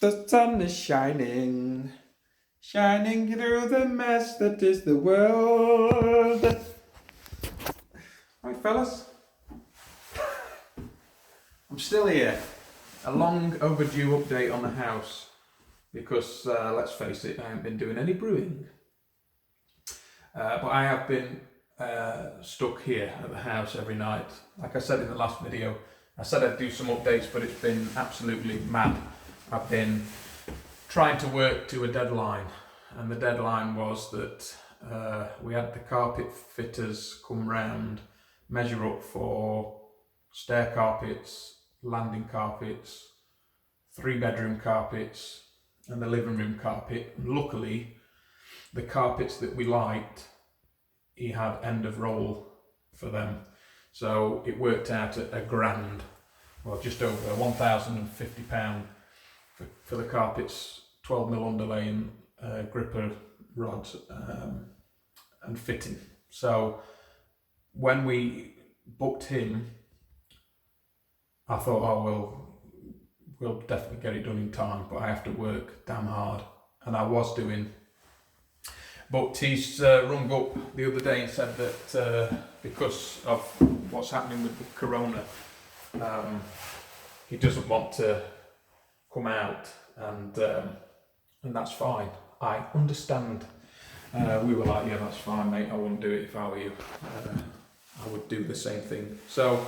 The sun is shining, shining through the mess that is the world. Right, fellas, I'm still here. A long overdue update on the house because, let's face it, I haven't been doing any brewing. But I have been stuck here at the house every night. Like I said in the last video, I said I'd do some updates, but it's been absolutely mad. I've been trying to work to a deadline, and the deadline was that we had the carpet fitters come round, measure up for stair carpets, landing carpets, 3-bedroom carpets, and the living room carpet. And luckily, the carpets that we liked, he had end of roll for them. So it worked out at £1,000, well, just over £1,050 for the carpets, 12mm underlaying, gripper rods, and fitting. So when we booked him, I thought, oh, we'll definitely get it done in time, but I have to work damn hard, and I was doing. But he's rung up the other day and said that because of what's happening with the corona, he doesn't want to come out, and that's fine. I understand. We were like, yeah, that's fine, mate. I wouldn't do it if I were you. I would do the same thing. So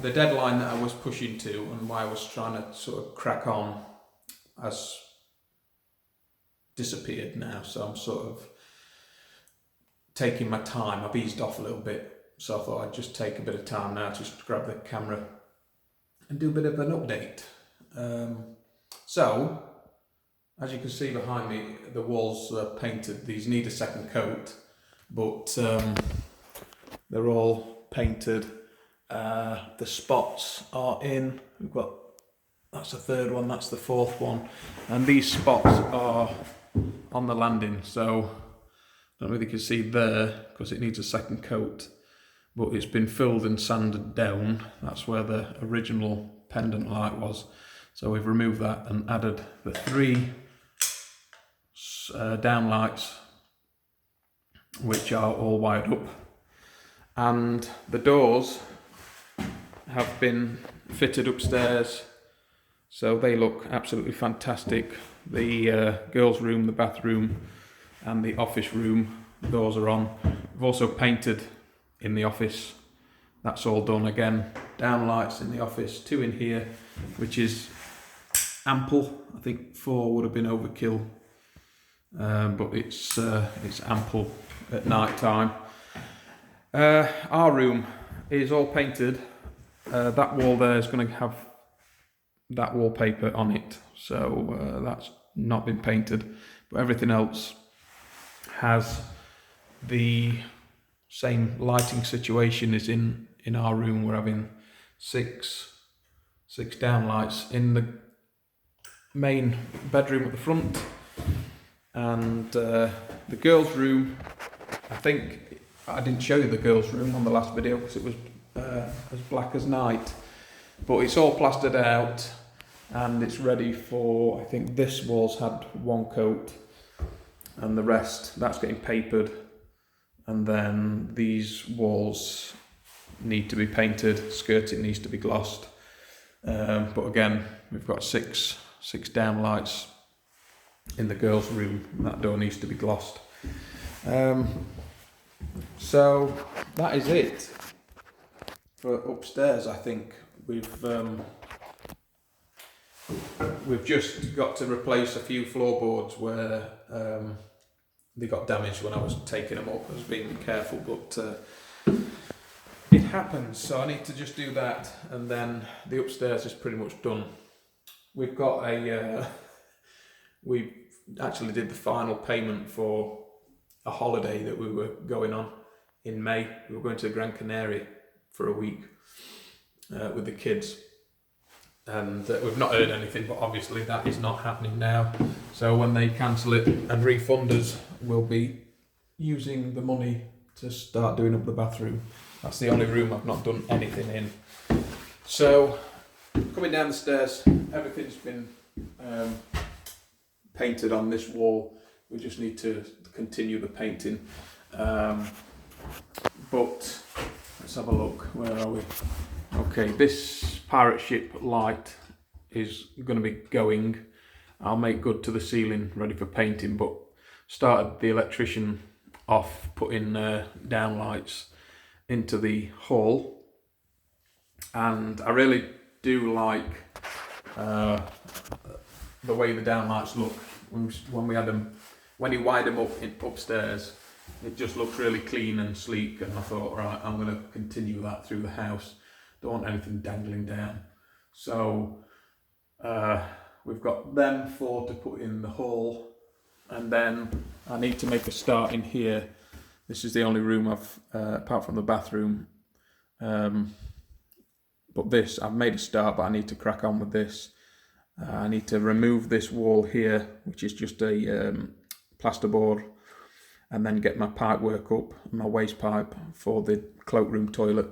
the deadline that I was pushing to and why I was trying to sort of crack on has disappeared now. So I'm sort of taking my time. I've eased off a little bit. So I thought I'd just take a bit of time now to just grab the camera and do a bit of an update. So, as you can see behind me, the walls are painted. These need a second coat, but they're all painted. The spots are in. We've got, that's the third one, that's the fourth one, and these spots are on the landing. So I don't know if you can see there because it needs a second coat, but it's been filled and sanded down. That's where the original pendant light was. So we've removed that and added the 3 down lights, which are all wired up. And the doors have been fitted upstairs, so they look absolutely fantastic. The girls' room, the bathroom, and the office room, those are on. We've also painted in the office. That's all done again. Down lights in the office, 2 in here, which is ample. I think 4 would have been overkill, but it's ample at night time. Our room is all painted. That wall there is going to have that wallpaper on it, so that's not been painted, but everything else has the same lighting situation as in our room. We're having 6 down lights in the main bedroom at the front, and the girls' room, I think I didn't show you the girls' room on the last video because it was as black as night, but it's all plastered out and it's ready for, I think this wall's had 1 coat and the rest, that's getting papered, and then these walls need to be painted, skirting needs to be glossed, but again we've got 6 down lights in the girls' room, and that door needs to be glossed. So that is it for upstairs. I think we've just got to replace a few floorboards where they got damaged when I was taking them up. I was being careful, but it happens, so I need to just do that, and then the upstairs is pretty much done. We've got we actually did the final payment for a holiday that we were going on in May. We were going to Gran Canaria for a week with the kids, and we've not heard anything, but obviously that is not happening now. So when they cancel it and refund us, we'll be using the money to start doing up the bathroom. That's the only room I've not done anything in. So coming down the stairs, everything's been painted on this wall. We just need to continue the painting. But let's have a look. Where are we? Okay, this pirate ship light is going to be going. I'll make good to the ceiling, ready for painting, but started the electrician off putting downlights into the hall, and I really do like the way the downlights look when he wired them up upstairs. It just looks really clean and sleek, and I thought, right, I'm going to continue that through the house. Don't want anything dangling down. So we've got them 4 to put in the hall, and then I need to make a start in here. This is the only room I've, apart from the bathroom, but this, I've made a start, but I need to crack on with this. I need to remove this wall here, which is just a plasterboard, and then get my pipe work up, my waste pipe for the cloakroom toilet.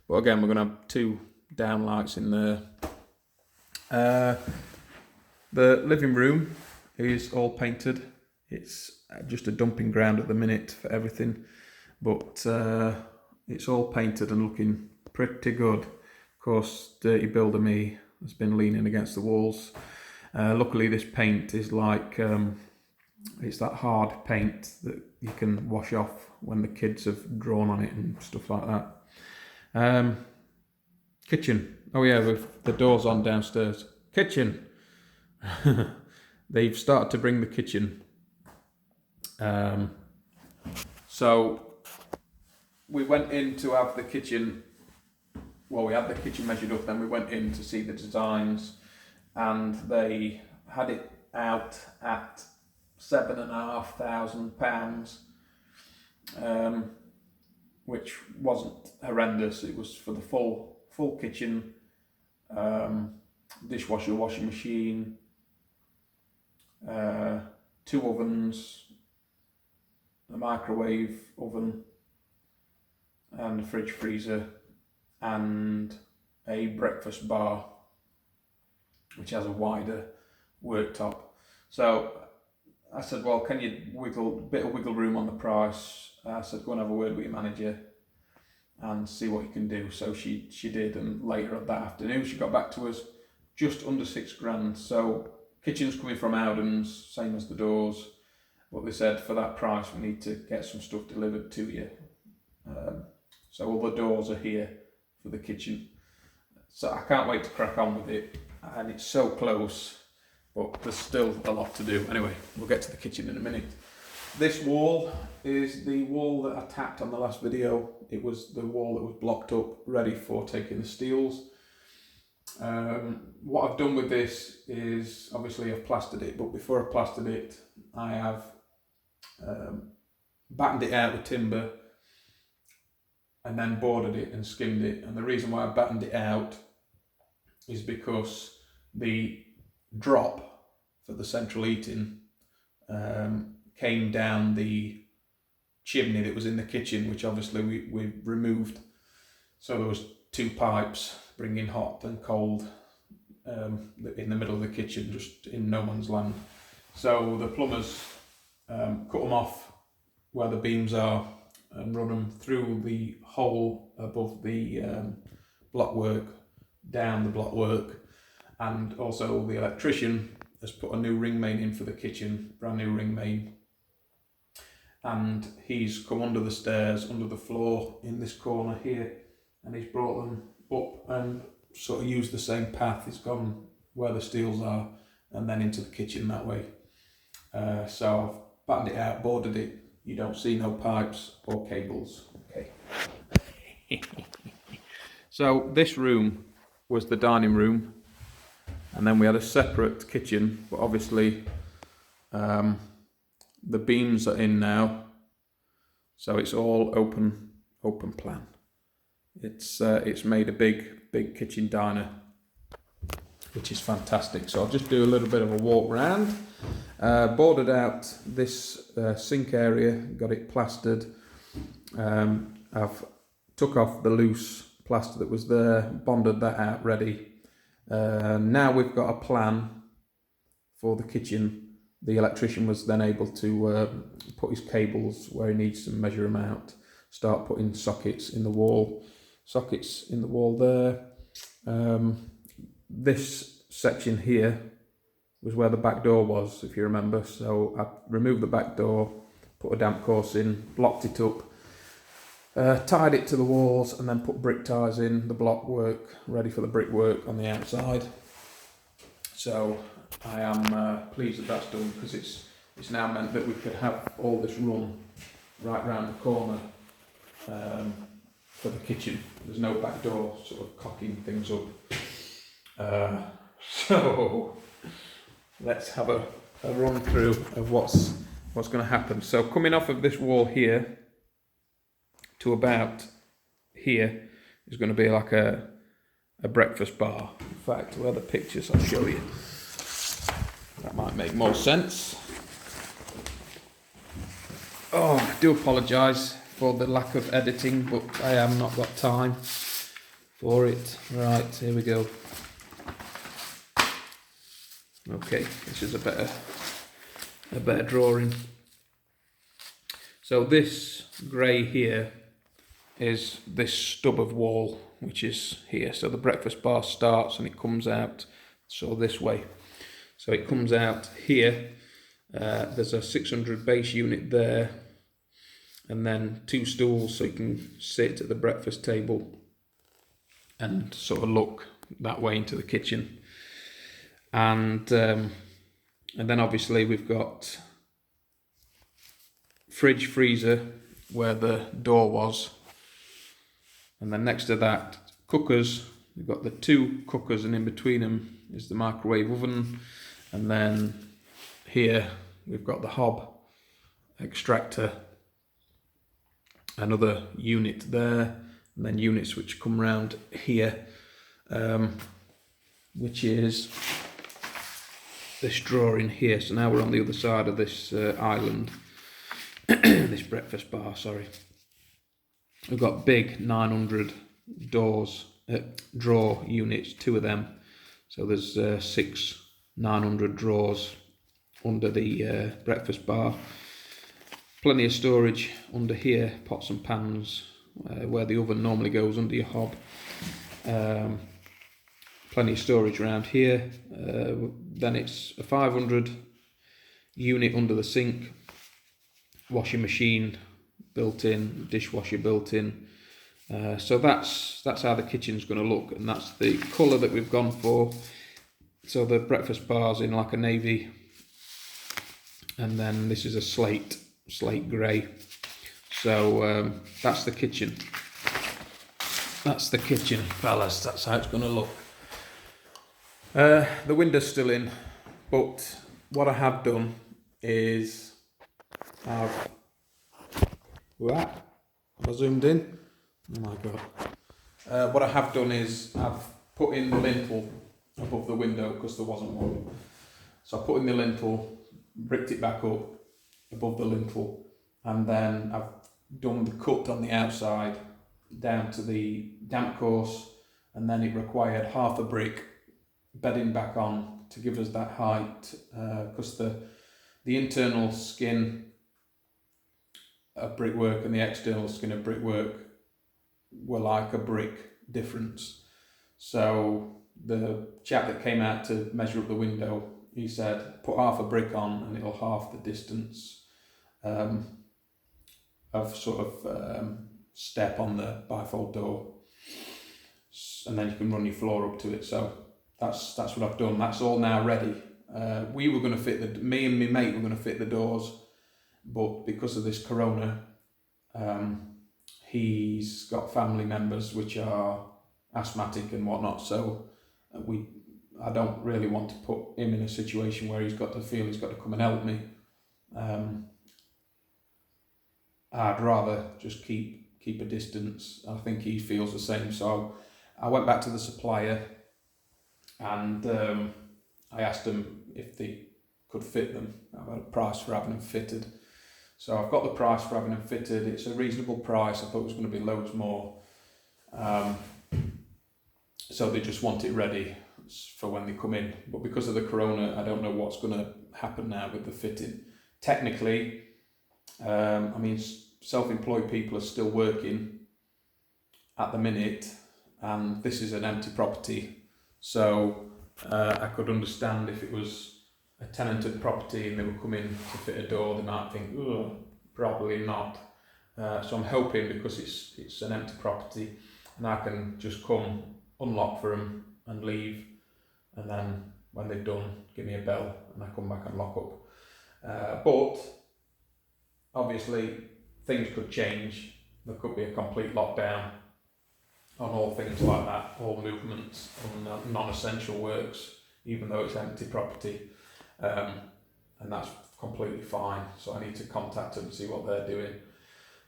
But again, we're going to have 2 downlights in there. The living room is all painted. It's just a dumping ground at the minute for everything, but it's all painted and looking pretty good. Of course, dirty builder me has been leaning against the walls. Luckily, this paint is like it's that hard paint that you can wash off when the kids have drawn on it and stuff like that. Kitchen. Oh yeah, with the doors on downstairs. Kitchen. They've started to bring the kitchen. So we went in to have the kitchen. Well, we had the kitchen measured up, then we went in to see the designs, and they had it out at £7,500, which wasn't horrendous. It was for the full kitchen, dishwasher, washing machine, 2 ovens, a microwave oven, and a fridge freezer, and a breakfast bar, which has a wider worktop. So I said, well, can you bit of wiggle room on the price? I said, go and have a word with your manager and see what you can do. So she did, and later that afternoon she got back to us, just under £6,000. So kitchen's coming from Howden's, same as the doors, but they said for that price we need to get some stuff delivered to you. So all the doors are here for the kitchen. So I can't wait to crack on with it, and it's so close, but there's still a lot to do. Anyway, we'll get to the kitchen in a minute. This wall is the wall that I tapped on the last video. It was the wall that was blocked up, ready for taking the steels. What I've done with this is, obviously I've plastered it, but before I plastered it, I have battened it out with timber, and then boarded it and skimmed it. And the reason why I battened it out is because the drop for the central heating came down the chimney that was in the kitchen, which obviously we removed. So there was 2 pipes bringing hot and cold in the middle of the kitchen, just in no man's land. So the plumbers cut them off where the beams are and run them through the hole above the blockwork, down the blockwork, and also the electrician has put a new ring main in for the kitchen, brand new ring main, and he's come under the stairs, under the floor in this corner here, and he's brought them up and sort of used the same path. He's gone where the steels are and then into the kitchen that way. So I've battened it out, boarded it. You don't see no pipes or cables. Okay. So this room was the dining room, and then we had a separate kitchen, but obviously the beams are in now, so it's all open plan. It's made a big kitchen diner, which is fantastic. So I'll just do a little bit of a walk round. Boarded out this sink area, got it plastered. I've took off the loose plaster that was there, bonded that out ready. Now we've got a plan for the kitchen the electrician was then able to put his cables where he needs to, measure them out, start putting sockets in the wall there. This section here was where the back door was, if you remember. So I removed the back door, put a damp course in, blocked it up, tied it to the walls, and then put brick ties in, the block work, ready for the brickwork on the outside. So I am pleased that that's done, because it's now meant that we could have all this run right round the corner for the kitchen. There's no back door sort of cocking things up. So let's have a run through of what's going to happen. So coming off of this wall here to about here is going to be like a breakfast bar. In fact, where are the pictures? I'll show you. That might make more sense. Oh, I do apologise for the lack of editing, but I have not got time for it. Right, here we go. Okay, this is a better drawing. So this grey here is this stub of wall, which is here. So the breakfast bar starts and it comes out so this way. So it comes out here. There's a 600 base unit there, and then 2 stools so you can sit at the breakfast table and sort of look that way into the kitchen. And then obviously we've got fridge, freezer where the door was, and then next to that cookers. We've got the 2 cookers, and in between them is the microwave oven, and then here we've got the hob extractor, another unit there, and then units which come round here, which is this drawer in here. So now we're on the other side of this island, this breakfast bar, sorry. We've got big 900 drawer units, 2 of them. So there's 6 900 drawers under the breakfast bar. Plenty of storage under here, pots and pans, where the oven normally goes under your hob. Plenty of storage around here. Then it's a 500 unit under the sink, washing machine built in, dishwasher built in. So that's how the kitchen's going to look, and that's the colour that we've gone for. So the breakfast bar's in like a navy, and then this is a slate grey. So that's the kitchen. That's the kitchen, fellas. That's how it's going to look. The window's still in, but what I have done is Have I zoomed in? Oh my god. What I have done is I've put in the lintel above the window because there wasn't one. So I put in the lintel, bricked it back up above the lintel, and then I've done the cut on the outside down to the damp course, and then it required half a brick bedding back on to give us that height, because the internal skin of brickwork and the external skin of brickwork were like a brick difference. So the chap that came out to measure up the window, he said put half a brick on and it'll half the distance of sort of step on the bifold door, and then you can run your floor up to it. So that's what I've done. That's all now ready. We were going to fit me and my mate were going to fit the doors, but because of this corona, he's got family members which are asthmatic and whatnot, so I don't really want to put him in a situation where he's got to feel he's got to come and help me. I'd rather just keep a distance. I think he feels the same. So I went back to the supplier and I asked them if they could fit them. I had a price for having them fitted. So I've got the price for having them fitted. It's a reasonable price. I thought it was going to be loads more. So they just want it ready for when they come in. But because of the corona, I don't know what's going to happen now with the fitting. Technically, I mean, self-employed people are still working at the minute, and this is an empty property. So I could understand if it was a tenanted property and they were coming to fit a door, they might think, oh, probably not. So I'm hoping, because it's an empty property, and I can just come, unlock for them and leave, and then when they've done, give me a bell and I come back and lock up. But obviously things could change. There could be a complete lockdown on all things like that, all movements on non-essential works, even though it's empty property, and that's completely fine. So I need to contact them and see what they're doing.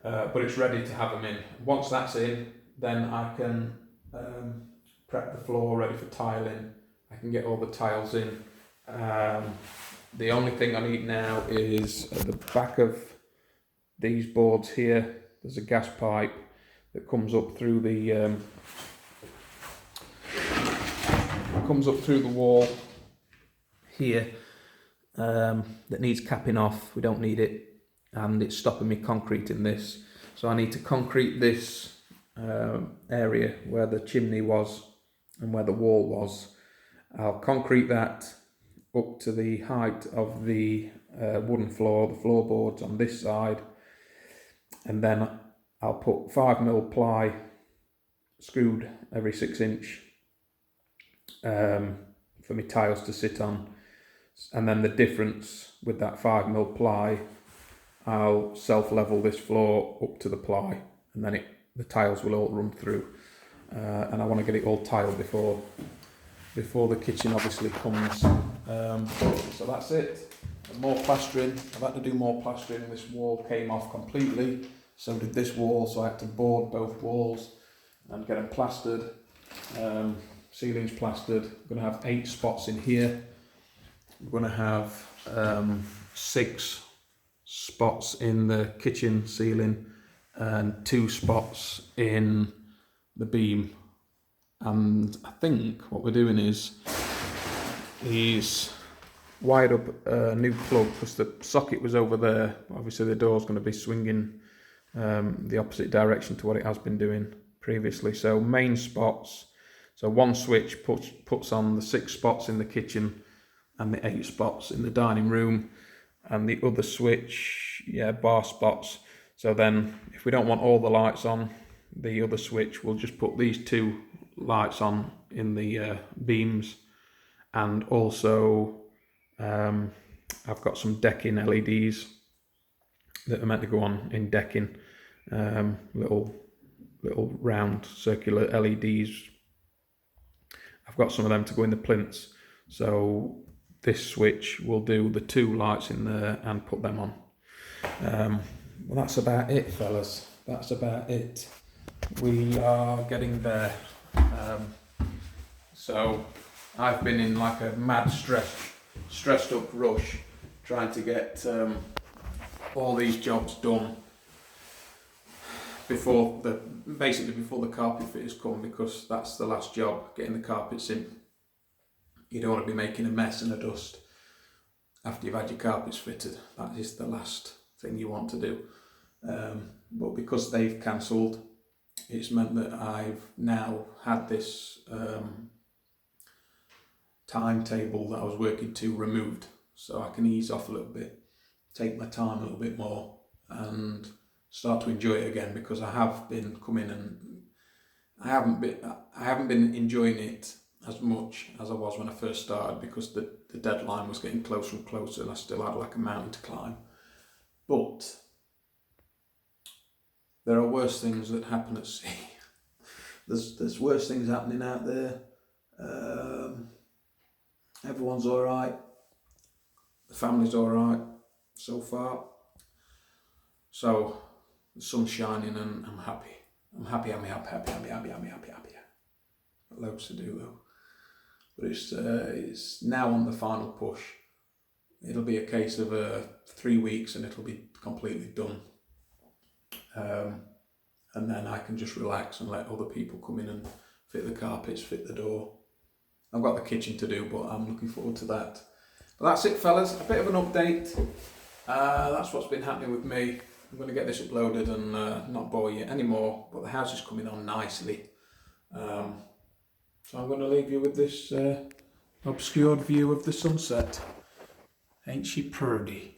But it's ready to have them in. Once that's in, then I can prep the floor ready for tiling. I can get all the tiles in. The only thing I need now is at the back of these boards here, there's a gas pipe that comes up through the wall here, that needs capping off. We don't need it, and it's stopping me concreting this. So I need to concrete this area where the chimney was and where the wall was. I'll concrete that up to the height of the wooden floor, the floorboards on this side, and then I'll put 5mm ply screwed every 6" for my tiles to sit on, and then the difference with that 5mm ply, I'll self-level this floor up to the ply, and then the tiles will all run through, and I want to get it all tiled before the kitchen obviously comes. So that's it. And more plastering. I've had to do more plastering. This wall came off completely, so did this wall, so I had to board both walls and get them plastered. Ceiling's plastered. I'm going to have 8 spots in here. I'm going to have 6 spots in the kitchen ceiling and 2 spots in the beam. And I think what we're doing is he's wired up a new plug, because the socket was over there. Obviously the door's going to be swinging the opposite direction to what it has been doing previously. So main spots, so one switch puts on the 6 spots in the kitchen and the 8 spots in the dining room, and the other switch, bar spots. So then if we don't want all the lights on, the other switch will just put these 2 lights on in the beams. And also I've got some decking LEDs that are meant to go on in decking, little round circular LEDs. I've got some of them to go in the plinths, so this switch will do the 2 lights in there and put them on. Well, that's about it, fellas. That's about it. We are getting there. So I've been in like a mad stressed up rush trying to get all these jobs done before the carpet fitters come, because that's the last job, getting the carpets in. You don't want to be making a mess and a dust after you've had your carpets fitted. That is the last thing you want to do. But because they've cancelled, it's meant that I've now had this timetable that I was working to removed, so I can ease off a little bit, take my time a little bit more, and start to enjoy it again, because I have been coming and I haven't been enjoying it as much as I was when I first started, because the deadline was getting closer and closer and I still had like a mountain to climb. But there are worse things that happen at sea. There's worse things happening out there. Everyone's alright. The family's alright so far. So the sun's shining and I'm happy. I'm happy. Loads to do though. But it's now on the final push. It'll be a case of 3 weeks and it'll be completely done. And then I can just relax and let other people come in and fit the carpets, fit the door, I've got the kitchen to do, but I'm looking forward to that. But that's it, fellas. A bit of an update. That's what's been happening with me. I'm going to get this uploaded and not bore you anymore, but the house is coming on nicely. So I'm going to leave you with this obscured view of the sunset. Ain't she pretty?